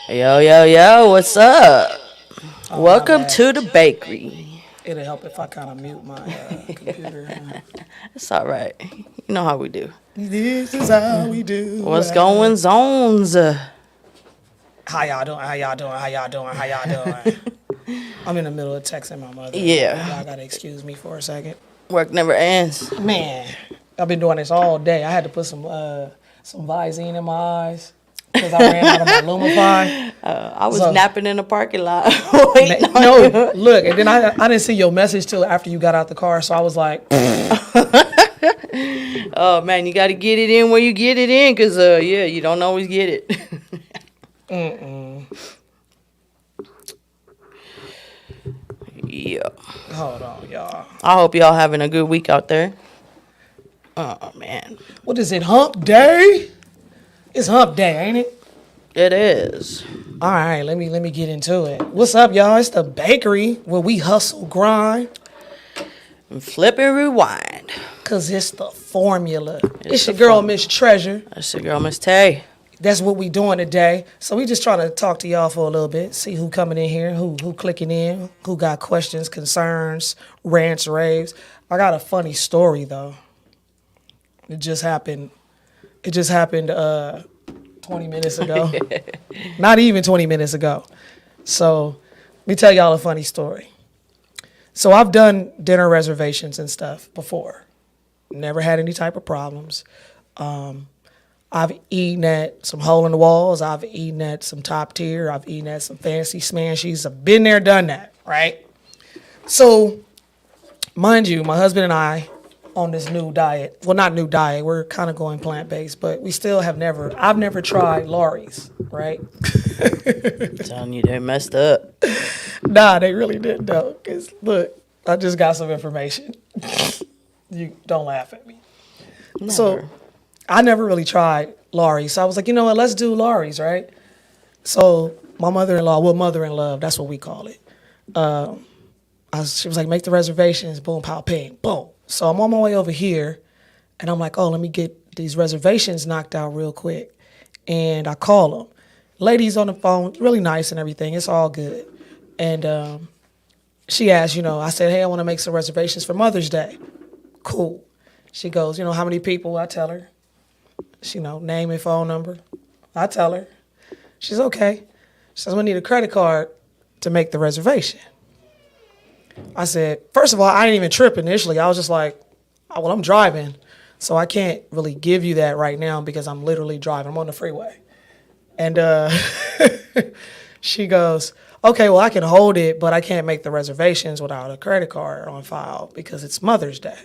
Yo, yo, yo, what's up? Oh, my Welcome bad. to the bakery. It'll help if I kind of mute my computer. It's all right. You know how we do. This is how we do. What's going zones? How y'all doing? How y'all doing? How y'all doing? How y'all doing? I'm in the middle of texting my mother. Yeah. Y'all gotta excuse me for a second. Work never ends. Man, I've been doing this all day. I had to put some Visine in my eyes because I ran out of my Lumify. I was So- napping in the parking lot. waiting on No, you. look, and then I didn't see your message till after you got out the car, so I was like, Oh, man, you got to get it in where you get it in because, yeah, you don't always get it. Yeah. hold on, y'all. I hope y'all having a good week out there. Oh, man. What is it, hump day? It's hump day, ain't it? It is. All right, let me get into it. What's up, y'all? It's the bakery where we hustle, grind, Flip and rewind. cause it's the formula. It's the your girl, formula. Miss Treasure. That's your girl, Miss Tay. That's what we doing today. So we just trying to talk to y'all for a little bit, see who coming in here, who clicking in, who got questions, concerns, rants, raves. I got a funny story though. It just happened. 20 minutes ago. Not even 20 minutes ago. So let me tell y'all a funny story. So I've done dinner reservations and stuff before. Never had any type of problems. I've eaten at some hole in the walls. I've eaten at some top tier. I've eaten at some fancy smashies. I've been there, done that, right? So, mind you, my husband and I on this new diet. Well, not new diet. We're kind of going plant-based, but we still I've never tried Laurie's, right? Telling you they messed up. Nah, they really didn't though. Cause look, I just got some information. You don't laugh at me. So Never. I never really tried Laurie's. So I was like, you know what, let's do Laurie's, right? So my mother-in-law, well, mother-in-law, that's what we call it. She was like, make the reservations, boom, pow, ping, boom. So I'm on my way over here, and I'm like, oh, let me get these reservations knocked out real quick. And I call them. Lady's on the phone, really nice and everything. It's all good. And she asked, I said, hey, I want to make some reservations for Mother's Day. Cool. She goes, how many people? I tell her. She, name and phone number. I tell her. She's okay. She says, we need a credit card to make the reservation. I said, first of all, I didn't even trip initially. I was just like, oh, well, I'm driving, so I can't really give you that right now because I'm literally driving. I'm on the freeway. And she goes, okay, well, I can hold it, but I can't make the reservations without a credit card on file because it's Mother's Day.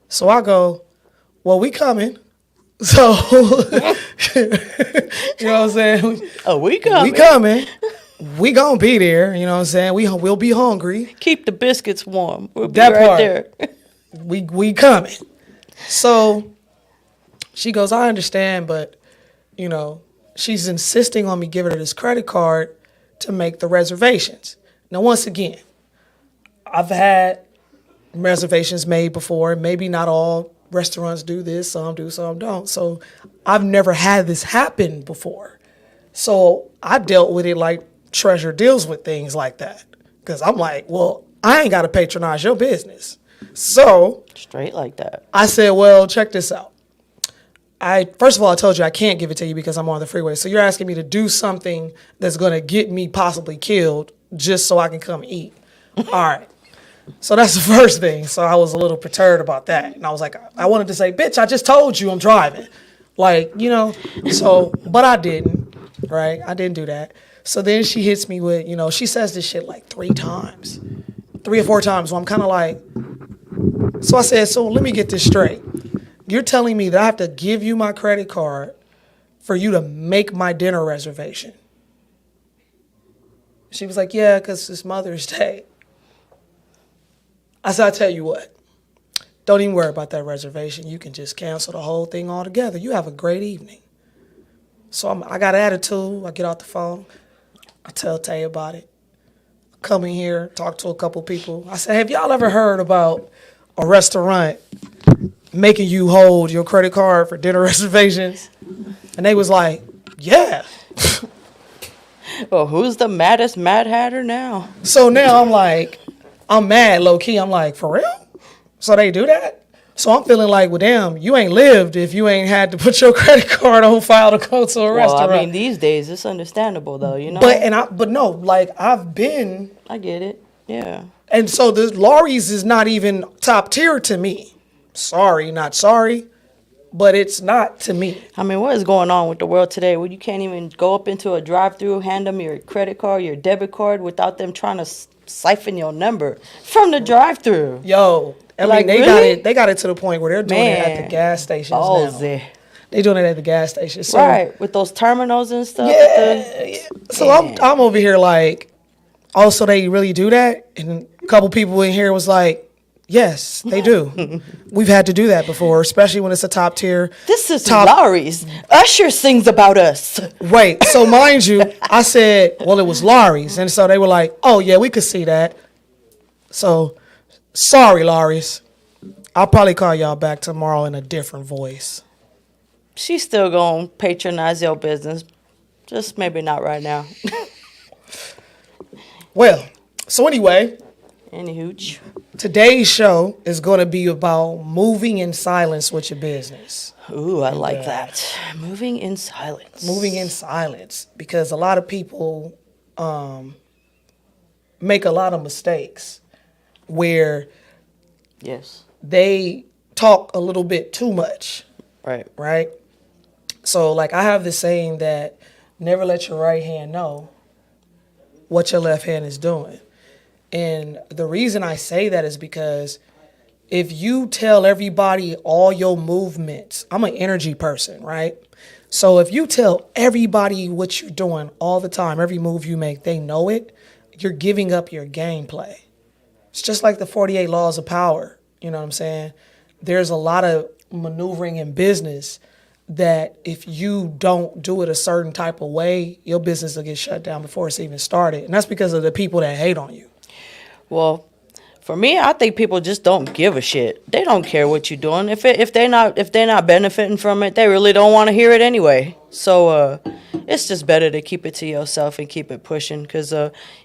So I go, well, we coming. So, you know what I'm saying? Oh, we coming. We coming. We gonna be there, you know what I'm saying? We'll be hungry. Keep the biscuits warm. We'll be That right part. there. We coming. So she goes, I understand, but she's insisting on me giving her this credit card to make the reservations. Now, once again, I've had reservations made before. Maybe not all restaurants do this, some do, some don't. So I've never had this happen before. So I dealt with it like Treasure deals with things like that. Because I'm like, well, I ain't got to patronize your business. So Straight like that. I said, well, check this out. First of all, I told you I can't give it to you because I'm on the freeway. So you're asking me to do something that's going to get me possibly killed just so I can come eat. All right. So that's the first thing. So I was a little perturbed about that. And I was like, I wanted to say, bitch, I just told you I'm driving. Like, so, but I didn't, right? I didn't do that. So then she hits me with, she says this shit like 3 or 4 times. So I'm kind of like, so I said, so let me get this straight. You're telling me that I have to give you my credit card for you to make my dinner reservation? She was like, yeah, because it's Mother's Day. I said, I'll tell you what. Don't even worry about that reservation. You can just cancel the whole thing altogether. You have a great evening. So I got attitude. I get off the phone. I tell Tay about it. Come in here, talk to a couple people. I said, have y'all ever heard about a restaurant making you hold your credit card for dinner reservations? And they was like, yeah. Well, who's the maddest Mad Hatter now? So now I'm mad, low key. I'm like, for real? So they do that? So I'm feeling like, well, damn, you ain't lived if you ain't had to put your credit card on file to go to a Well, restaurant. I mean, these days it's understandable though, you know. But no, like I've been, I get it. Yeah. and so the Laurie's is not even top tier to me. Sorry, not sorry, but it's not to me. I mean, what is going on with the world today where you can't even go up into a drive-through, hand them your credit card, your debit card without them trying to siphon your number from the drive-through? Yo, I Like, mean, really? they got it to the point where they're doing it at the Man. gas stations now. Ballsy. They doing it at the gas stations. So, Right, with those terminals and stuff. yeah. So I'm over here like, oh, so they really do that? And a couple people in here was like, yes, they do. We've had to do that before, especially when it's a top tier. This is top. Laurie's. Usher sings about us. Wait, so mind you, I said, well, it was Laurie's. And so they were like, oh, yeah, we could see that. So, sorry, Laurie's. I'll probably call y'all back tomorrow in a different voice. She's still going to patronize your business. Just maybe not right now. Well, so anyway, Any hooch. today's show is going to be about moving in silence with your business. Ooh, I like that. Moving in silence. Moving in silence, because a lot of people make a lot of mistakes where Yes. they talk a little bit too much, Right. right? So, like, I have this saying that never let your right hand know what your left hand is doing. And the reason I say that is because if you tell everybody all your movements, I'm an energy person, right? So if you tell everybody what you're doing all the time, every move you make, they know it, you're giving up your gameplay. It's just like the 48 laws of power. You know what I'm saying? There's a lot of maneuvering in business that if you don't do it a certain type of way, your business will get shut down before it's even started. And that's because of the people that hate on you. Well, for me, I think people just don't give a shit. They don't care what you're doing. If they're not benefiting from it, they really don't want to hear it anyway. So it's just better to keep it to yourself and keep it pushing, because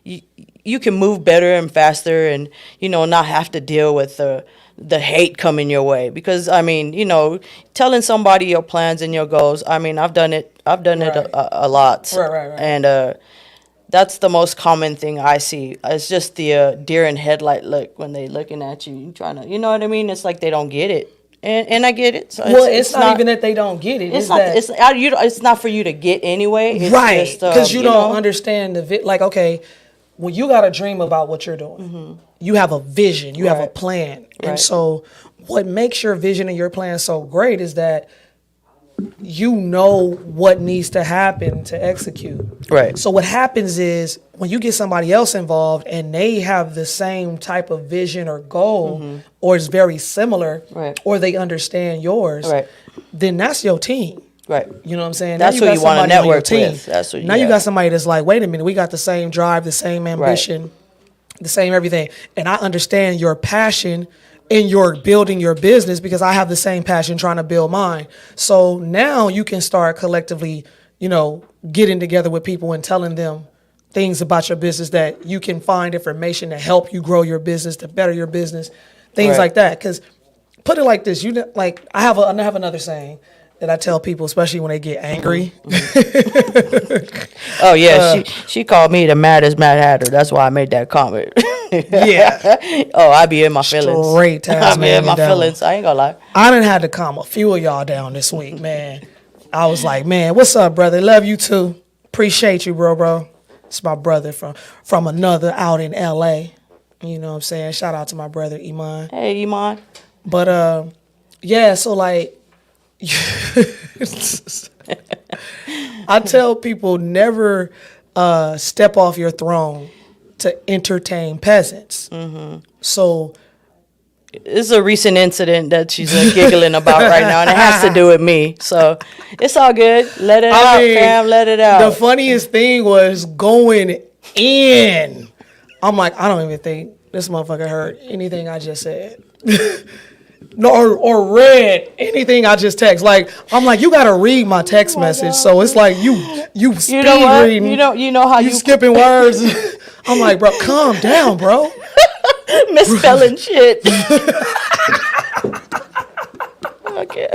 you can move better and faster, and not have to deal with the hate coming your way. Because I mean, telling somebody your plans and your goals. I mean, I've done it Right. a lot. Right. And that's the most common thing I see. It's just the deer in headlight look when they looking at you, trying to, you know what I mean? It's like they don't get it, and I get it. So Well, it's not even that they don't get it. It's not. It's not for you to get anyway. It's right, just, because you don't understand like, okay, when you got a dream about what you're doing, you have a vision, you have a Right. plan. And Right. so what makes your vision and your plan so great is that you know what needs to happen to execute. Right. So what happens is when you get somebody else involved and they have the same type of vision or goal, or is very similar, Right. or they understand yours, Right. then that's your team. Right. You know what I'm saying? That's Now who you wanna somebody on your network team. with. That's what now you yeah. got somebody that's like, wait a minute, we got the same drive, the same ambition, the same everything. And I understand your passion in your building your business because I have the same passion trying to build mine. So now you can start collectively, getting together with people and telling them things about your business that you can find information to help you grow your business, to better your business, things Right. like that. Because put it like this, I have another saying that I tell people, especially when they get angry. Oh yeah, she called me the maddest Mad Hatter. That's why I made that comment. Yeah. Oh, I be in my feelings. Straight I be in my Tasmanian devil. feelings. I ain't gonna lie. I done had to calm a few of y'all down this week, man. I was like, man, what's up, brother? Love you too. Appreciate you, bro. It's my brother from another out in L.A. You know what I'm saying? Shout out to my brother, Iman. Hey, Iman. But, yeah, so, like, I tell people never step off your throne to entertain peasants. So It's a recent incident that she's giggling about right now, and it has to do with me. So it's all good. Let it out, fam. Let it out. the funniest thing was going in. I'm like, I don't even think this motherfucker heard anything I just said. no, or read anything I just text. Like I'm like, you gotta read my text message. So it's like you speed You know what? reading. You know how you you skipping words. I'm like, bro, calm down, bro. misspelling shit. Okay.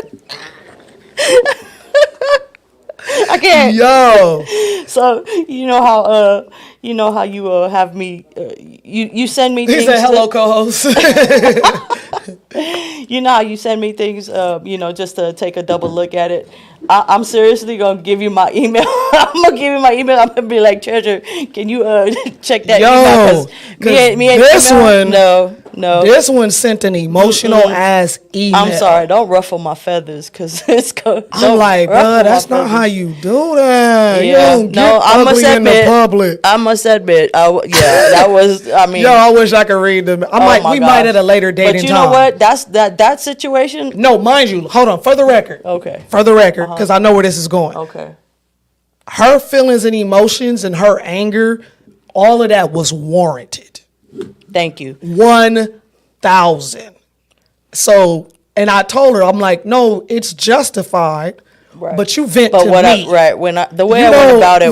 I can't. Yo, So you know how you have me. You send me he things. said hello, co-host. You know how you send me things. Just to take a double look at it. I'm seriously gonna give you my email. I'm gonna give you my email. I'm gonna be like, Treasure, can you check that Yo, email? 'cause Me and this email? one- no. This one sent an emotional ass email. I'm sorry. Don't ruffle my feathers, cause it's go. I'm like, bro, that's not how you do that. You don't get ugly in the public. I must admit, that was. I mean, Yo, I wish I could read them. oh my We gosh. might at a later date But and you time. know what? That situation. No, mind you, hold on. For the record. Okay. For the record, because I know where this is going. Okay. Her feelings and emotions and her anger, all of that was warranted. Thank you. 1,000. So, and I told her, I'm like, no, it's justified, Right. but you vent But to what me. the way You I went know- about it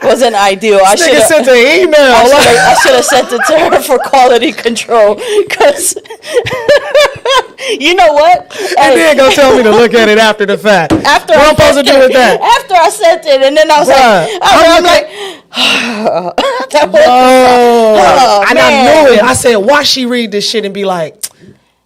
wasn't ideal. I should Nigga sent have. an email. I should have sent it to her for quality control, cause you know what? And then go tell me to look at it after the fact. After what I I'm supposed to do with that? After I sent it, and then I was Bruh, I'm like, that was, Oh, and I man. knew it. I said, why she read this shit and be like,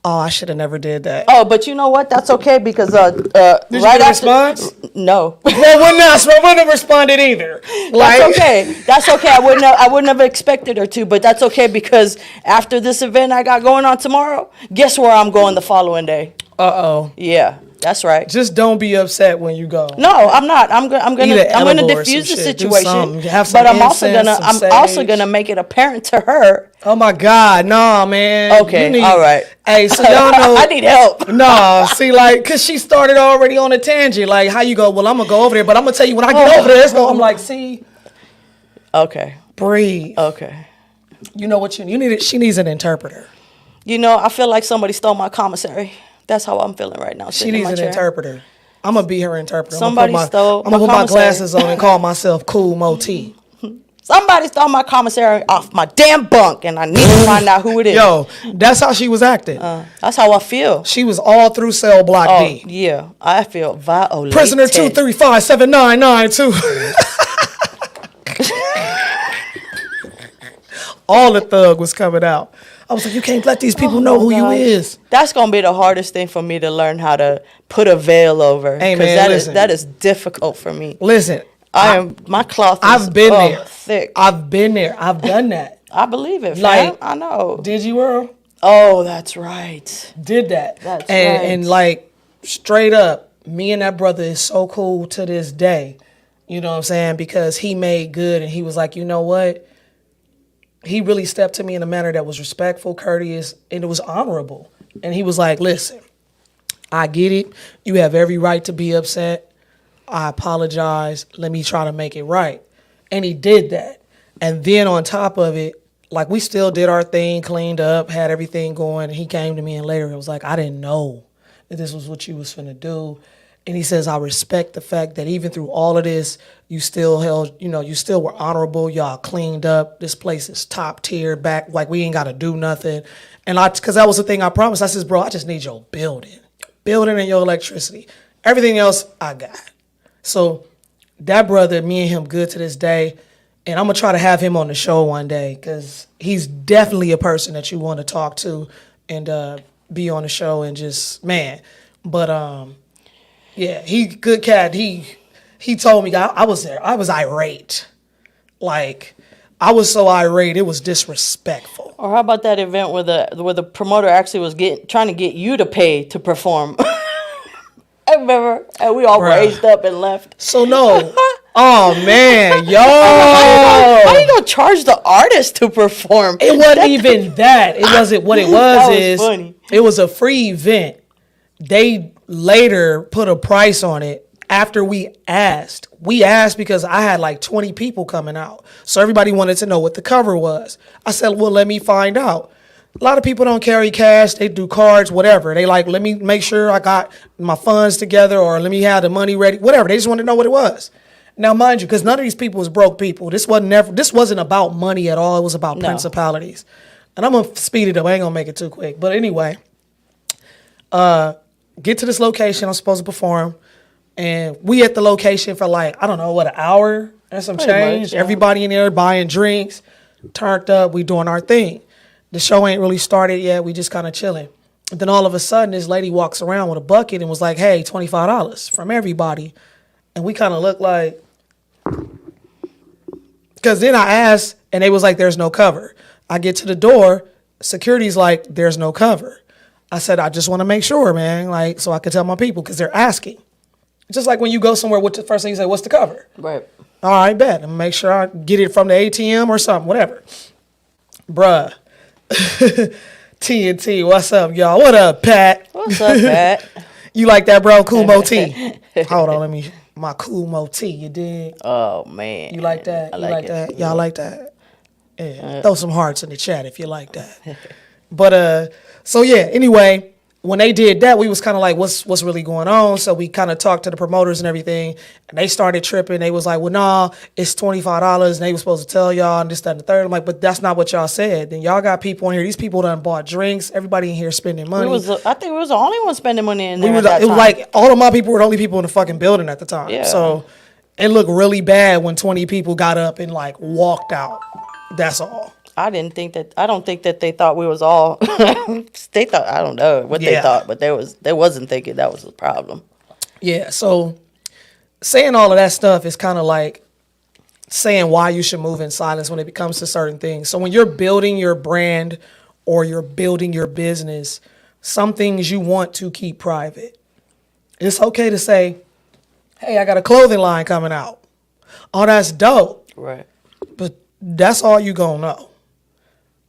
oh, I should have never did that. Oh, but you know what? That's okay because Did right you get a after response? no. Well, I wouldn't have responded either. Like, That's okay. That's okay. I wouldn't have expected her to, but that's okay because after this event I got going on tomorrow, guess where I'm going the following day? Uh-oh. Yeah, that's right. Just don't be upset when you go. No, I'm not. I'm Eat gonna an edible or diffuse some the shit. Do situation, something. Have some but I'm also incense, some also sage. gonna make it apparent to her. Oh my God, nah, man. Okay, You all right. Hey, so y'all know. I need help. Nah, see, like, cause she started already on a tangent. Like, how you go? Well, I'm gonna go over there, but I'm gonna tell you when I get over there. It's gonna. I'm like, see, Okay. breathe. Okay. You know what you need? She needs an interpreter. You know, I feel like somebody stole my commissary. That's how I'm feeling right now. She sitting in needs my an chair. interpreter. I'm gonna be her interpreter. Somebody stole I'm gonna my put my commissary. glasses on and call myself Cool Moti. Somebody stole my commissary off my damn bunk, and I need to find out who it is. Yo, that's how she was acting. That's how I feel. She was all through cell block Oh, D. yeah. I feel violated. Prisoner 2357992. All the thug was coming out. I was like, you can't let these people know who you gosh. is. That's going to be the hardest thing for me to learn how to put a veil over. Hey, 'cause man, listen. that is difficult for me. Listen, My cloth is I've been there. thick. I've been there. I've done that. I believe it, fam. Like- I know. Did you, Earl? Oh, that's right. Did that. That's and, right. And like, straight up, me and that brother is so cool to this day. You know what I'm saying? Because he made good and he was like, you know what? He really stepped to me in a manner that was respectful, courteous, and it was honorable. And he was like, listen, I get it. You have every right to be upset. I apologize. Let me try to make it right. And he did that. And then on top of it, like we still did our thing, cleaned up, had everything going. And he came to me and later it was like, I didn't know that this was what you was finna do. And he says, I respect the fact that even through all of this, you still held, you still were honorable. Y'all cleaned up. This place is top tier back. Like we ain't got to do nothing. And cause that was the thing I promised. I says, bro, I just need your building and your electricity. Everything else I got. So that brother, me and him good to this day. And I'm going to try to have him on the show one day because he's definitely a person that you want to talk to and be on the show and just, man. But, yeah, he good cat. He told me, I was there. I was irate. Like, I was so irate, it was disrespectful. Or how about that event where the promoter actually was trying to get you to pay to perform? I remember, and we all Bruh. raised up and left. So, no. Oh, man. Yo. How you gonna charge the artist to perform? It wasn't even that. It wasn't what it was. That was is funny. It was a free event. They later put a price on it after we asked. We asked because I had like 20 people coming out. So everybody wanted to know what the cover was. I said, well, let me find out. A lot of people don't carry cash. They do cards, whatever. They like, let me make sure I got my funds together, or let me have the money ready, whatever. They just want to know what it was. Now, mind you, because none of these people was broke people. This wasn't about money at all. It was about principalities. And I'm gonna speed it up. I ain't gonna make it too quick. But anyway, get to this location I'm supposed to perform, and we at the location for like, I don't know, what, an hour and some Pretty change. much, yeah. Everybody in there buying drinks, turned up. We doing our thing. The show ain't really started yet. We just kind of chilling. And then all of a sudden, this lady walks around with a bucket and was like, hey, $25 from everybody. And we kind of look like, because then I asked, and they was like, there's no cover. I get to the door, security's like, there's no cover. I said, I just want to make sure, man, like, so I could tell my people, because they're asking. Just like when you go somewhere, what's the first thing you say, what's the cover? Right. All right, bet. And make sure I get it from the ATM or something, whatever. Bruh. TNT, what's up, y'all? What up, Pat? What's up, Pat? You like that, bro? Cool Mo T. Hold on, my Cool Mo T, you dig? Oh, man. You like that? I You like like it. that? Y'all like that? Yeah. Throw some hearts in the chat if you like that. But so yeah, anyway, when they did that, we was kind of like, what's really going on? So we kind of talked to the promoters and everything, and they started tripping. They was like, well, nah, it's $25, and they was supposed to tell y'all and this, that, and the third. I'm like, but that's not what y'all said. Then y'all got people in here. These people done bought drinks. Everybody in here spending money. I think we was the only one spending money in there. It was like all of my people were the only people in the fucking building at the time. Yeah. So it looked really bad when 20 people got up and like walked out. That's all. I don't think that they thought we was all. They thought, I don't know what they Yeah. thought, but they wasn't thinking that was a problem. Yeah. So saying all of that stuff is kind of like saying why you should move in silence when it comes to certain things. So when you're building your brand or you're building your business, some things you want to keep private. It's okay to say, hey, I got a clothing line coming out. Oh, that's dope. Right. But that's all you gonna know.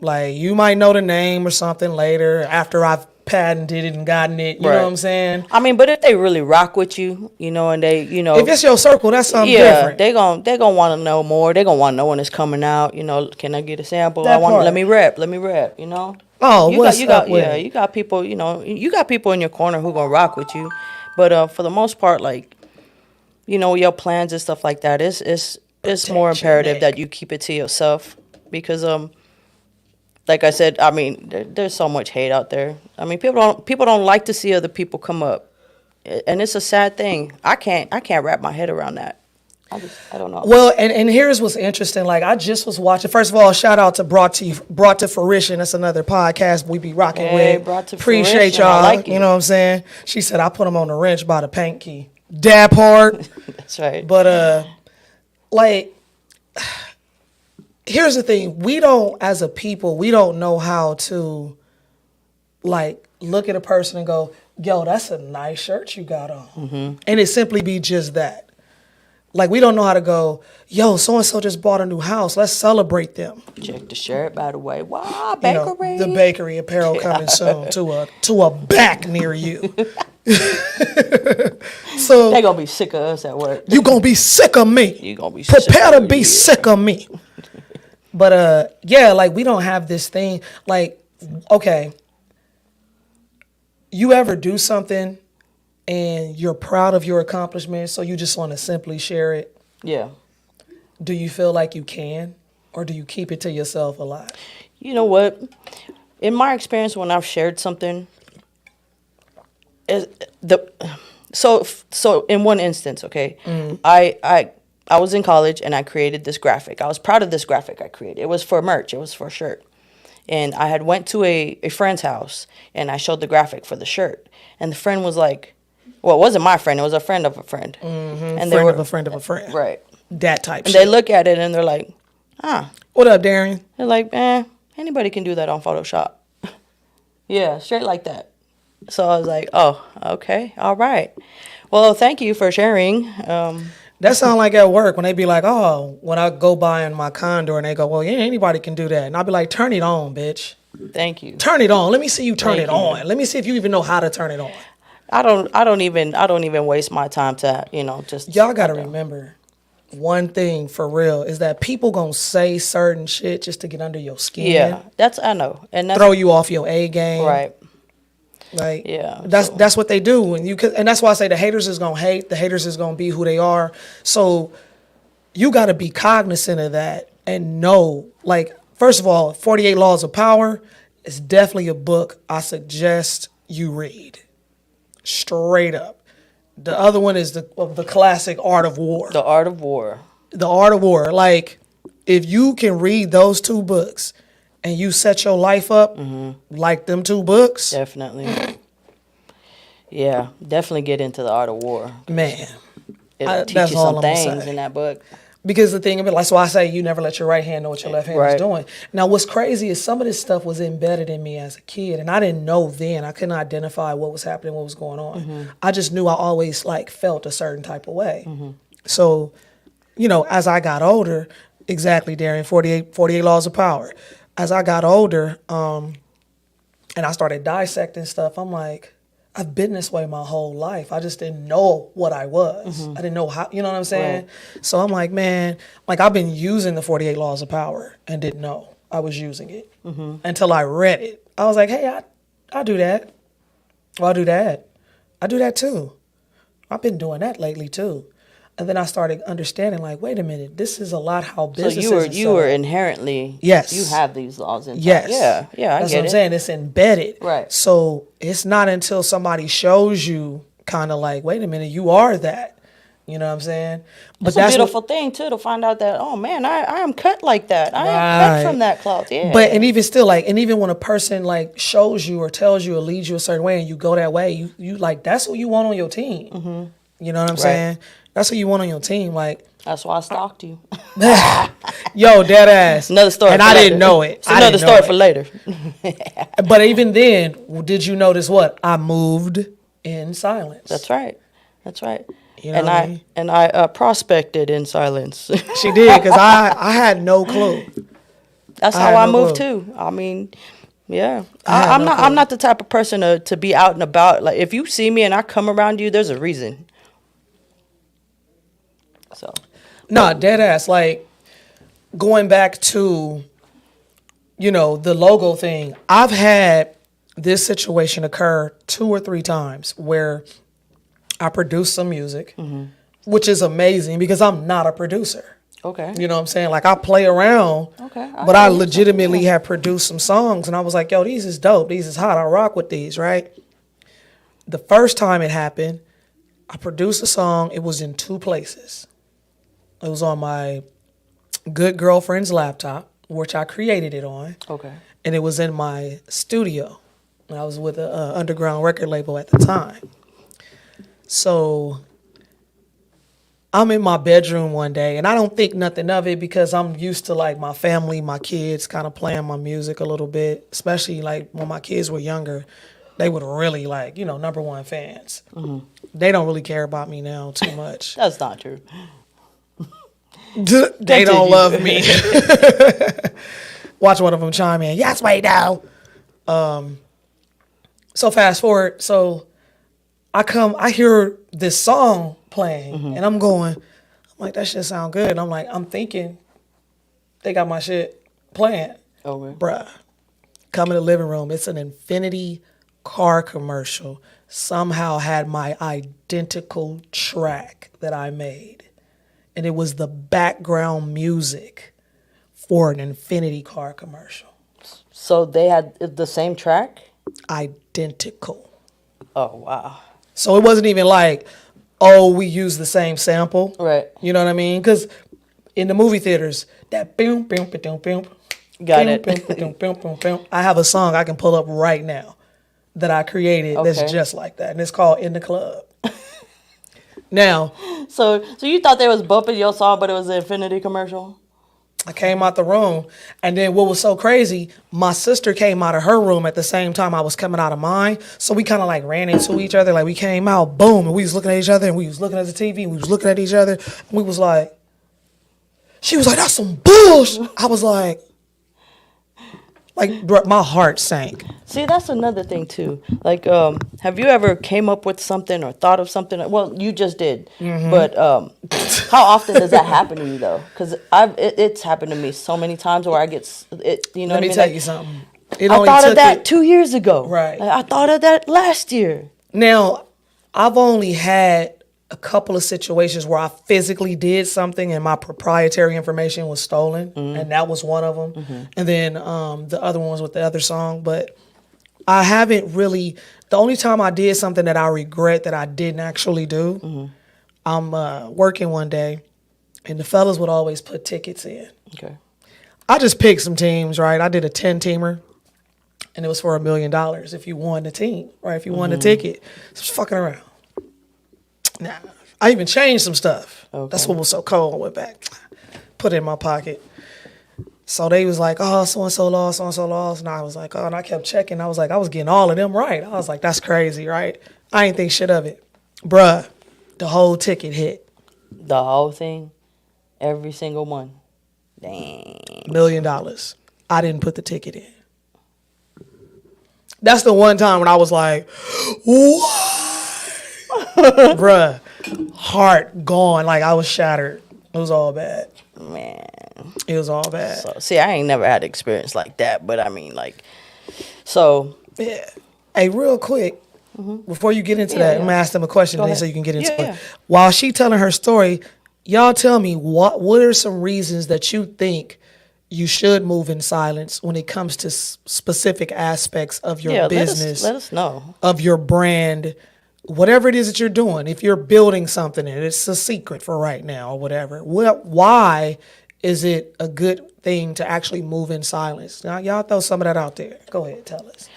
Like, you might know the name or something later after I've patented it and gotten it. You know Right. what I'm saying? I mean, but if they really rock with you, and they, If it's your circle, that's something yeah, different. they gonna want to know more. They gonna want to know when it's coming out. Can I get a sample? That part. Let me rep. Let me rep. Oh, what's you up got with yeah, it? you got people. You got people in your corner who gonna rock with you. But for the most part, like, your plans and stuff like that, it's more Protect your imperative neck. that you keep it to yourself because like I said, I mean, there's so much hate out there. I mean, people don't like to see other people come up, and it's a sad thing. I can't wrap my head around that. I don't know. Well, and here's what's interesting. Like, I just was watching. First of all, shout out to Brought to Fruition. That's another podcast we be rocking Hey, with. Brought to Appreciate Fruition. I y'all. like it. You know what I'm saying? She said I put them on the wrench by the paint key. Dab hard. That's right. But like, here's the thing. We don't, as a people, we don't know how to, like, look at a person and go, yo, that's a nice shirt you got on. Mm-hmm. And it simply be just that. Like, we don't know how to go, yo, so-and-so just bought a new house. Let's celebrate them. Check the shirt, by the way. Wow, You know, bakery. the bakery apparel coming soon to a back near you. So They gonna be sick of us at work. you gonna be sick of me. You gonna be sick Prepare to of be you. sick of me. But yeah, like, we don't have this thing. Like, okay, you ever do something and you're proud of your accomplishment, so you just want to simply share it? Yeah. Do you feel like you can, or do you keep it to yourself a lot? You know what? In my experience, when I've shared something, so in one instance, okay, I was in college and I created this graphic. I was proud of this graphic I created. It was for merch. It was for a shirt. And I had went to a friend's house and I showed the graphic for the shirt. And the friend was like, well, it wasn't my friend. It was a friend of a friend. And Friend of a friend of a friend. right. That type And shit. they look at it and they're like, What up, Darian? they're like, anybody can do that on Photoshop. Yeah, straight like that. So I was like, oh, okay, all right. Well, thank you for sharing. That sound like at work when they be like, oh, when I go by in my condo and they go, well, yeah, anybody can do that. And I'll be like, turn it on, bitch. Thank you. Turn it on. Let me see you turn Thank it you. on. Let me see if you even know how to turn it on. I don't even waste my time to, just Y'all got to remember, one thing for real is that people gonna say certain shit just to get under your skin. Yeah, I know, and that's Throw you off your A game. right. Like, Yeah, that's what they do. And that's why I say the haters is gonna hate. The haters is gonna be who they are. So you got to be cognizant of that and know, like, first of all, 48 Laws of Power is definitely a book I suggest you read. Straight up. The other one is the classic Art of War. The Art of War. The Art of War. Like, if you can read those two books and you set your life up like them two books, Definitely. Yeah, definitely get into the Art of War. man. It'll teach that's you all some I'm gonna things say. in that book. Because the thing of it, like, so I say you never let your right hand know what your left hand is Right. doing. Now, what's crazy is some of this stuff was embedded in me as a kid, and I didn't know then. I couldn't identify what was happening, what was going on. I just knew I always, like, felt a certain type of way. So, as I got older, exactly, Darian, 48 Laws of Power. As I got older, and I started dissecting stuff, I'm like, I've been this way my whole life. I just didn't know what I was. I didn't know how, you know what I'm saying? Right. So I'm like, man, like I've been using the 48 Laws of Power and didn't know I was using it until I read it. I was like, hey, I do that. Well, I do that. I do that too. I've been doing that lately too. And then I started understanding, like, wait a minute, this is a lot how So businesses you were inherently Yes. you have these laws in Yes. Yeah, I That's get what I'm it. saying. It's embedded. Right. So it's not until somebody shows you kind of like, wait a minute, you are that. You know what I'm saying? But It's a beautiful thing too to find out that, oh man, I am cut like that. I am cut Right. from that cloth. Yeah. But and even still, like, and even when a person like shows you or tells you or leads you a certain way and you go that way, you like that's what you want on your team. You know what I'm saying? That's what you want on your team. Like, that's why I stalked you. yo, dead ass. Another story. And for I later. didn't know it. It's I another didn't know story it. for later. But even then, did you notice what? I moved in silence. That's right. That's right. You know and what I mean? I prospected in silence. She did, because I had no clue. That's I how had I no moved clue. too. I mean, yeah. I had I'm no not. clue. I'm not the type of person to be out and about. Like if you see me and I come around you, there's a reason. So. No, dead ass. Like, going back to, the logo thing, I've had this situation occur 2 or 3 times where I produced some music, which is amazing because I'm not a producer. Okay. You know what I'm saying? Like, I play around, Okay, but I hear you. legitimately have produced some songs, and I was like, yo, these is dope. These is hot. I rock with these, right? The first time it happened, I produced a song. It was in 2 places. It was on my good girlfriend's laptop, which I created it on, Okay. and it was in my studio. I was with an underground record label at the time. So I'm in my bedroom one day, and I don't think nothing of it because I'm used to, like, my family, my kids kind of playing my music a little bit, especially, like, when my kids were younger. They would really, like, #1 fans. They don't really care about me now too much. That's not true. They don't Continue. love me. Watch one of them chime in. Yes, we do. So fast forward. So I hear this song playing, and I'm like, that shit sound good. And I'm thinking, they got my shit playing. Okay. Bruh, come in the living room. It's an Infinity car commercial. Somehow had my identical track that I made. And it was the background music for an Infinity car commercial. So they had the same track? Identical. Oh, wow. So it wasn't even like, oh, we used the same sample. Right. You know what I mean? Because in the movie theaters, that boom, boom, boom, boom. Got boom, it. boom, boom, boom, boom, boom. I have a song I can pull up right now that I created Okay. that's just like that. And it's called In the Club. Now, So you thought they was bumping your song, but it was an Infinity commercial? I came out the room, and then what was so crazy, my sister came out of her room at the same time I was coming out of mine. So we kind of like ran into each other. Like, we came out, boom, and we was looking at each other, and we was looking at the TV, and we was looking at each other, and we was like, she was like, that's some bullshit. I was like, Like, bro, my heart sank. See, that's another thing too. Like, have you ever came up with something or thought of something? Well, you just did, but how often does that happen to you though? Because it's happened to me so many times where I get it. You know, Let what I me mean? tell Like, you something. It I only thought of took that it- 2 years ago. Right. Like, I thought of that last year. Now, I've only had a couple of situations where I physically did something and my proprietary information was stolen, and that was one of them. And then the other one was with the other song. But I haven't really. The only time I did something that I regret that I didn't actually do, I'm working one day, and the fellas would always put tickets in. Okay. I just picked some teams, right? I did a 10-teamer, and it was for $1 million if you won the team, right? If you won the ticket. So just fucking around. Nah, I even changed some stuff. Okay. That's what was so cold. I went back, put it in my pocket. So they was like, oh, so-and-so lost, so-and-so lost. And I was like, oh, and I kept checking. I was like, I was getting all of them right. I was like, that's crazy, right? I ain't think shit of it. Bruh, the whole ticket hit. The whole thing, every single one. Dang. $1 million. I didn't put the ticket in. That's the one time when I was like, what? Bruh, heart gone. Like, I was shattered. It was all bad. Man. It was all bad. So, see, I ain't never had experience like that, but I mean, like, so. Yeah. Hey, real quick, before you get into that, I'm going to ask them a question Go then ahead. so you can get into Yeah, it. yeah. While she telling her story, y'all tell me, what are some reasons that you think you should move in silence when it comes to specific aspects of your Yeah, business, let us know. of your brand, whatever it is that you're doing? If you're building something and it's a secret for right now or whatever, why is it a good thing to actually move in silence? Now, y'all throw some of that out there. Go ahead, tell us.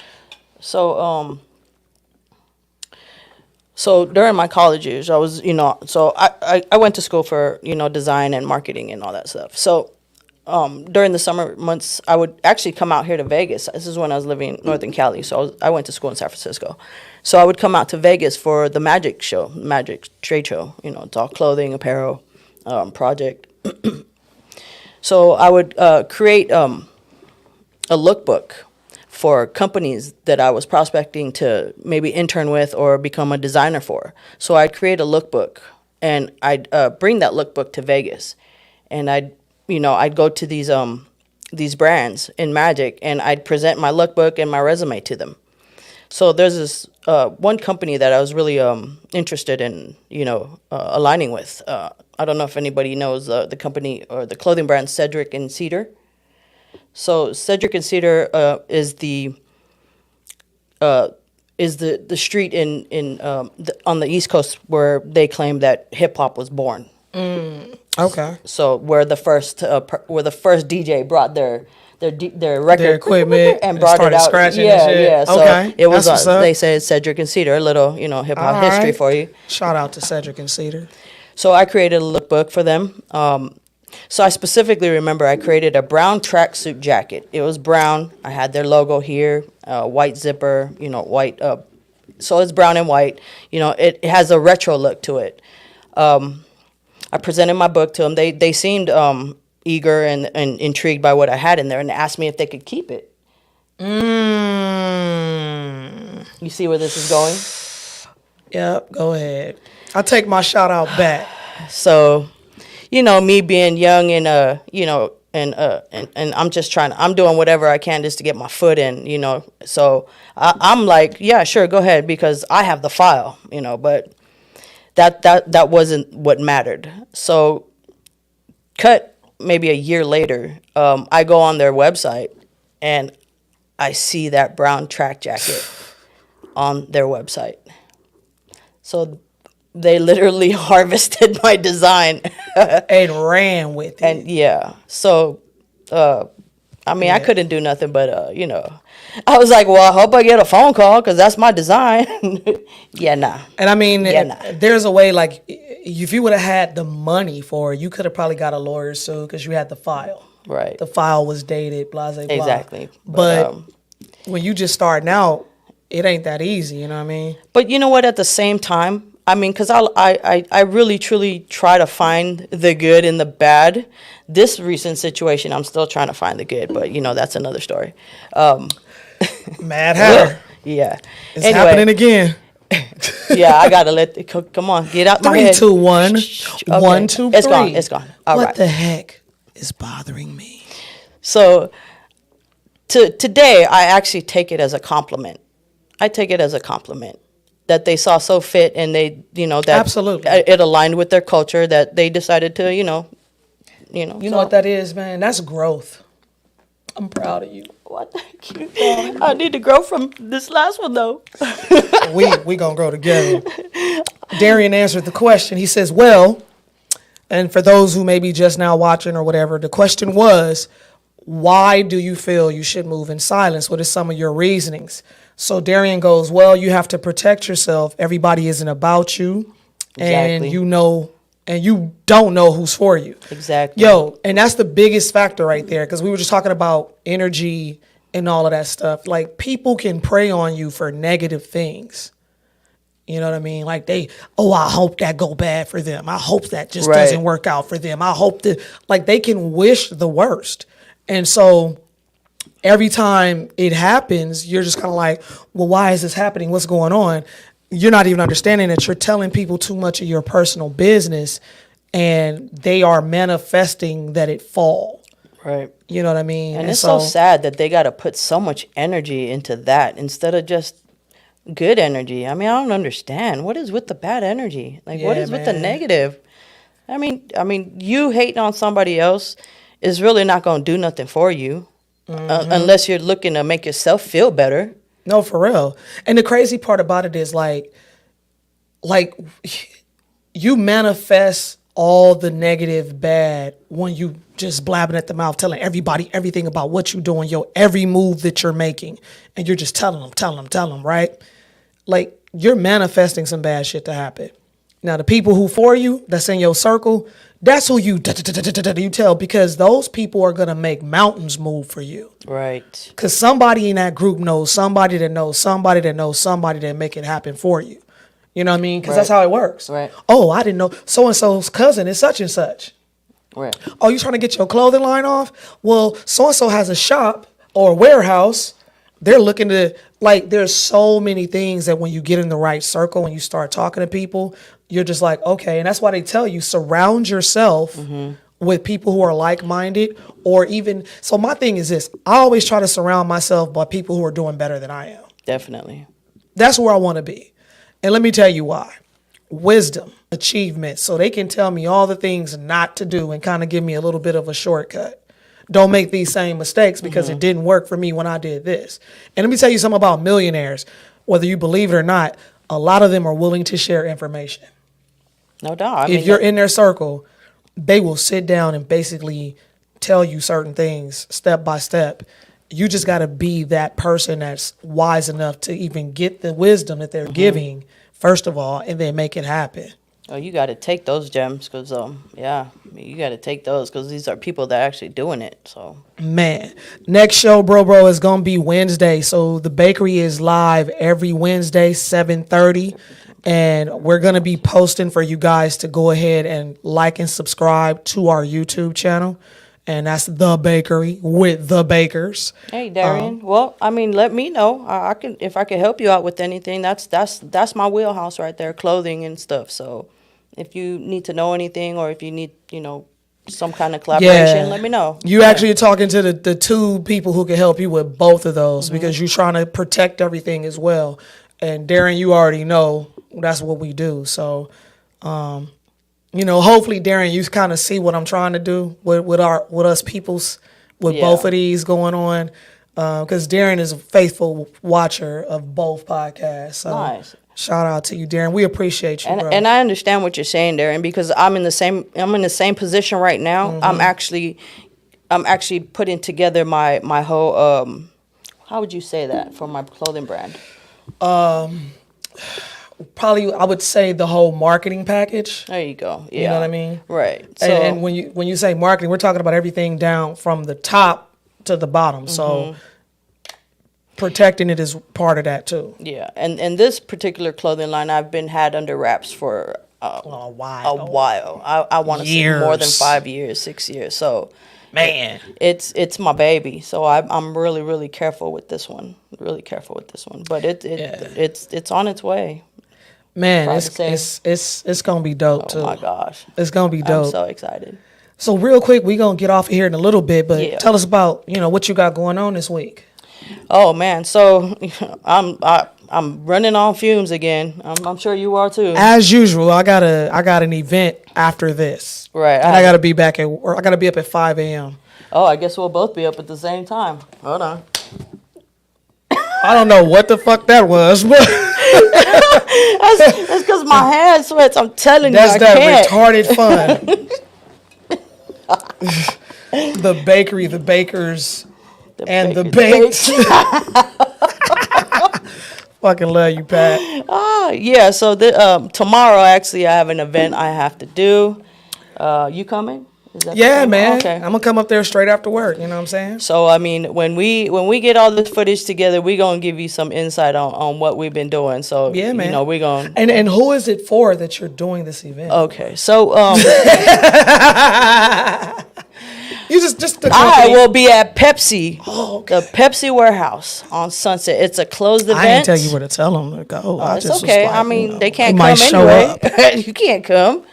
So during my college years, I was, so I went to school for, design and marketing and all that stuff. So during the summer months, I would actually come out here to Vegas. This is when I was living in Northern Cali. So I went to school in San Francisco. So I would come out to Vegas for the Magic show, Magic trade show. It's all clothing, apparel, project. So I would create a lookbook for companies that I was prospecting to maybe intern with or become a designer for. So I'd create a lookbook, and I'd bring that lookbook to Vegas, and I'd go to these brands in Magic, and I'd present my lookbook and my resume to them. So there's this one company that I was really interested in, aligning with. I don't know if anybody knows the company or the clothing brand Cedric and Cedar. So Cedric and Cedar is the street on the East Coast where they claim that hip hop was born. Okay. So where the first DJ brought their record Their equipment and brought started it out. scratching Yeah, and shit. yeah. So Okay, it was that's what's up. they said Cedric and Cedar, a little hip hop All history right. for you. Shout out to Cedric and Cedar. So I created a lookbook for them. So I specifically remember I created a brown tracksuit jacket. It was brown. I had their logo here, white zipper, white. So it's brown and white. It has a retro look to it. I presented my book to them. They seemed eager and intrigued by what I had in there, and asked me if they could keep it. You see where this is going? Yep, go ahead. I take my shout out back. So, me being young and and I'm just I'm doing whatever I can just to get my foot in, So I'm like, yeah, sure, go ahead, because I have the file, but that wasn't what mattered. So cut maybe a year later, I go on their website and I see that brown track jacket on their website. So they literally harvested my design. And ran with it. And yeah, so, I couldn't do nothing but, I was like, well, I hope I get a phone call because that's my design. Yeah, nah. And I mean, Yeah, nah. there's a way, like, if you would have had the money for it, you could have probably got a lawyer sued because you had the file. Right. The file was dated, blah, blah, blah. Exactly. But when you just starting out, it ain't that easy, you know what I mean? But you know what? At the same time, I mean, because I really truly try to find the good in the bad. This recent situation, I'm still trying to find the good, but that's another story. Mad Hatter. Yeah. It's happening again. Yeah, I gotta come on, get out my 3, head. 2, 1. Okay. 1, 2, 3. It's gone. All what right. the heck is bothering me? So today, I actually take it as a compliment. I take it as a compliment that they saw so fit, and they, that Absolutely. it aligned with their culture, that they decided to, You know what that is, man? That's growth. I'm proud of you. What? Thank you. I need to grow from this last one, though. we gonna grow together. Darian answered the question. He says, well, and for those who may be just now watching or whatever, the question was, why do you feel you should move in silence? What are some of your reasonings? So Darian goes, well, you have to protect yourself. Everybody isn't about you. Exactly. And you don't know who's for you. Exactly. Yo, and that's the biggest factor right there, because we were just talking about energy and all of that stuff. Like, people can prey on you for negative things. You know what I mean? Like, I hope that go bad for them. I hope that just doesn't work out for them. I hope that, like, they can wish the worst. And so every time it happens, you're just kind of like, well, why is this happening? What's going on? You're not even understanding that you're telling people too much of your personal business, and they are manifesting that it fall. Right. You know what I mean? And it's so sad that they got to put so much energy into that instead of just good energy. I mean, I don't understand. What is with the bad energy? Like, what is with the negative? I mean, you hating on somebody else is really not going to do nothing for you, unless you're looking to make yourself feel better. No, for real. And the crazy part about it is like you manifest all the negative bad when you just blabbing at the mouth, telling everybody everything about what you're doing, every move that you're making. And you're just telling them, right? Like, you're manifesting some bad shit to happen. Now, the people who for you, that's in your circle, that's who you tell, because those people are going to make mountains move for you. Right. Because somebody in that group knows somebody that knows somebody that knows somebody that make it happen for you. You know what I mean? Because that's how it works. Right. Oh, I didn't know so-and-so's cousin is such and such. Right. Oh, you trying to get your clothing line off? Well, so-and-so has a shop or a warehouse. They're looking to, like, there's so many things that when you get in the right circle and you start talking to people, you're just like, okay. And that's why they tell you, surround yourself with people who are like-minded, or even, so my thing is this, I always try to surround myself by people who are doing better than I am. Definitely. That's where I want to be. And let me tell you why. Wisdom, achievement, so they can tell me all the things not to do and kind of give me a little bit of a shortcut. Don't make these same mistakes because it didn't work for me when I did this. And let me tell you something about millionaires. Whether you believe it or not, a lot of them are willing to share information. No doubt. If you're in their circle, they will sit down and basically tell you certain things step by step. You just got to be that person that's wise enough to even get the wisdom that they're giving, first of all, and then make it happen. Oh, you got to take those gems because, you got to take those because these are people that are actually doing it. So, man, next show, bro, is going to be Wednesday. So the bakery is live every Wednesday, 7:30. And we're going to be posting for you guys to go ahead and like and subscribe to our YouTube channel. And that's The Bakery with The Bakers. Hey, Darian. Well, I mean, let me know. I can, if I can help you out with anything. That's my wheelhouse right there, clothing and stuff. So, if you need to know anything, or if you need, some kind of collaboration, let me know. You actually are talking to the two people who can help you with both of those, because you're trying to protect everything as well. And Darren, you already know that's what we do. So, hopefully, Darren, you kind of see what I'm trying to do with us peoples, with both of these going on. Because Darren is a faithful watcher of both podcasts. So nice. Shout out to you, Darren. We appreciate you, bro. And I understand what you're saying, Darren, because I'm in the same position right now. I'm actually putting together my whole how would you say that, for my clothing brand? Probably, I would say the whole marketing package. There you go. Yeah. You know what I mean? Right. So, and when you say marketing, we're talking about everything down from the top to the bottom. So protecting it is part of that too. Yeah, and this particular clothing line I've been had under wraps for A while. a while. I want to say more than Years. 5 years, 6 years. So Man. it's my baby. So I'm really careful with this one. Really careful with this one. But it's on its way. Man, Proud to say. it's gonna be dope Oh too. my gosh, It's gonna be I'm dope. so excited. So real quick, we gonna get off of here in a little bit, but Yeah. tell us about what you got going on this week. Oh man, so I'm running on fumes again. I'm sure you are too. As usual, I got an event after this. Right. And I gotta be back at work. I gotta be up at 5 a.m. Oh, I guess we'll both be up at the same time. Hold on. I don't know what the fuck that was, but That's because my hand sweats. I'm telling that's you, I that can't. retarded fun. The bakery, the bakers, and the bakes. Fucking love you, Pat. Yeah. So tomorrow, actually, I have an event I have to do. You coming? Is that Yeah, the- man. Okay. I'm gonna come up there straight after work. You know what I'm saying? So I mean, when we get all this footage together, we gonna give you some insight on what we've been doing. So Yeah, man. you know, we gonna. And who is it for that you're doing this event? Okay. So You just the I company. will be at Pepsi, Oh, okay. the Pepsi warehouse on Sunset. It's a closed event. I didn't tell you where to tell them to go. I It's just was okay. like, I mean, they they can't might come show anyway. up. You can't come.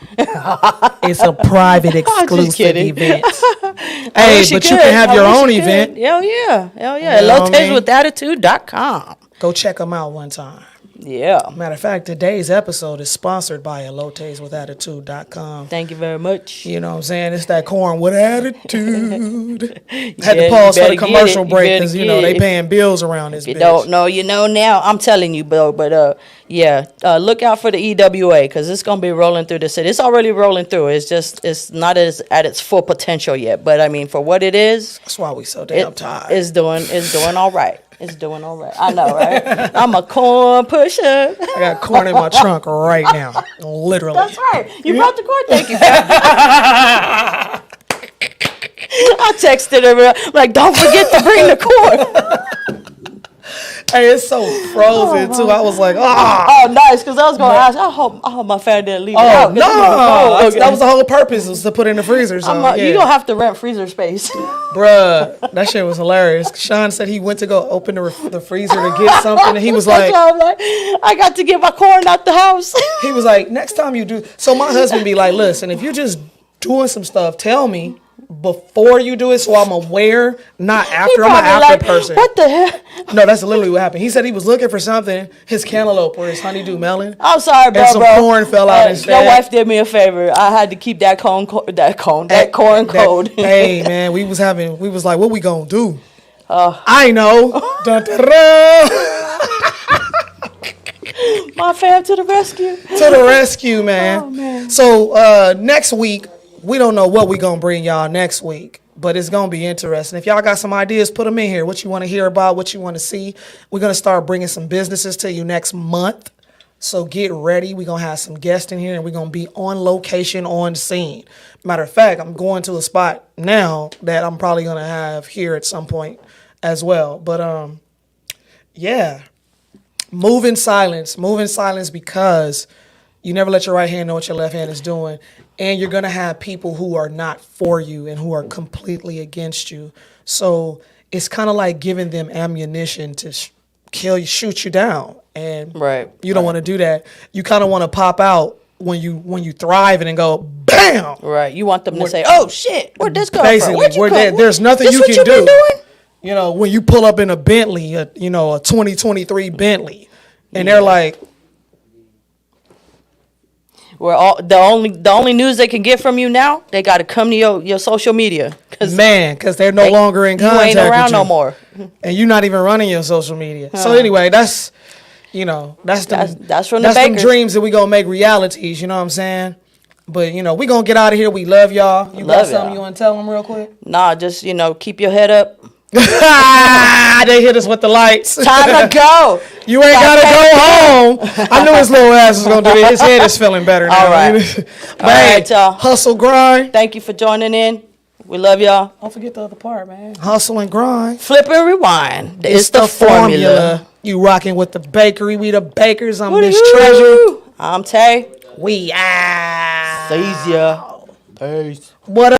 It's a private, exclusive kidding. event. I Hey, wish you but you could. can have I your wish own you could. event. Hell yeah. Hell yeah. You know what I mean? LotezWithAttitude.com. Go check them out one time. Yeah. Matter of fact, today's episode is sponsored by eloteswithattitude.com. Thank you very much. You know what I'm saying? It's that corn with attitude. Had Yeah, to you pause for better the get commercial it. You break better because, get they it. paying bills around this You bitch. don't know, you know now. I'm telling you, Bill. But yeah, look out for the EWA because it's gonna be rolling through the city. It's already rolling through. It's not as at its full potential yet. But I mean, for what it is, That's why we so damn tired. it's doing all right. It's doing all right. I know, right? I'm a corn pusher. I got corn in my trunk right now. Literally. That's right. You brought the corn. Thank you. I texted her. I'm like, don't forget to bring the corn. Hey, it's so frozen too. I was like, Oh, nice. Because I was going to ask. I hope my fan didn't leave it out. Oh 'cause it's gonna be cold. no! Okay. That was the whole purpose, was to put in the freezer. So yeah. You're going to have to rent freezer space. Bruh, that shit was hilarious. Sean said he went to go open the freezer to get something, and he was That's like, why I'm like, I got to get my corn out the house. he was like, next time you do. So my husband be like, listen, if you're just doing some stuff, tell me before you do it, so I'm aware, not after. I'm an Probably after like, person. what the hell? No, that's literally what happened. He said he was looking for something, his cantaloupe or his honeydew melon. I'm sorry, bro. some corn fell out instead. Your wife did me a favor. I had to keep that corn cold. Hey man, we was like, what we gonna do? I know. Dun, dun, dun. My fam to the rescue. To the rescue, man. Oh, man. So next week, we don't know what we gonna bring y'all next week, but it's gonna be interesting. If y'all got some ideas, put them in here. What you want to hear about, what you want to see. We're gonna start bringing some businesses to you next month. So get ready. We're gonna have some guests in here, and we're gonna be on location, on scene. Matter of fact, I'm going to a spot now that I'm probably gonna have here at some point as well. But yeah. Move in silence because you never let your right hand know what your left hand is doing. And you're going to have people who are not for you and who are completely against you. So it's kind of like giving them ammunition to kill you, shoot you down. And Right. you don't want to do that. You kind of want to pop out when you thrive and go, bam! Right. You want them to say, "Oh shit, where'd this come Basically, from? Where'd you where come? there's nothing This you what can you do. been doing?" You know, when you pull up in a Bentley, a 2023 Bentley, and they're like, Where the only news they can get from you now, they got to come to your social media. because they're no longer in You contact ain't around with you. no more. And you're not even running your social media. So anyway, that's from That's from the them bakers. dreams that we gonna make realities. You know what I'm saying? But we gonna get out of here. We love y'all. You got Love something y'all. you want to tell them real quick? Nah, just keep your head up. They hit us with the lights. Time to go. You ain't gotta go home. I knew his little ass was gonna do it. His head is feeling better now. All right. But All right, y'all. hustle, grind. Thank you for joining in. We love y'all. Don't forget the other part, man. Hustle and grind. Flip and rewind. It's the formula. You rocking with the bakery. We the bakers. I'm What Miss are you? Treasure. I'm Tay. We out. Sees ya. Peace. What up?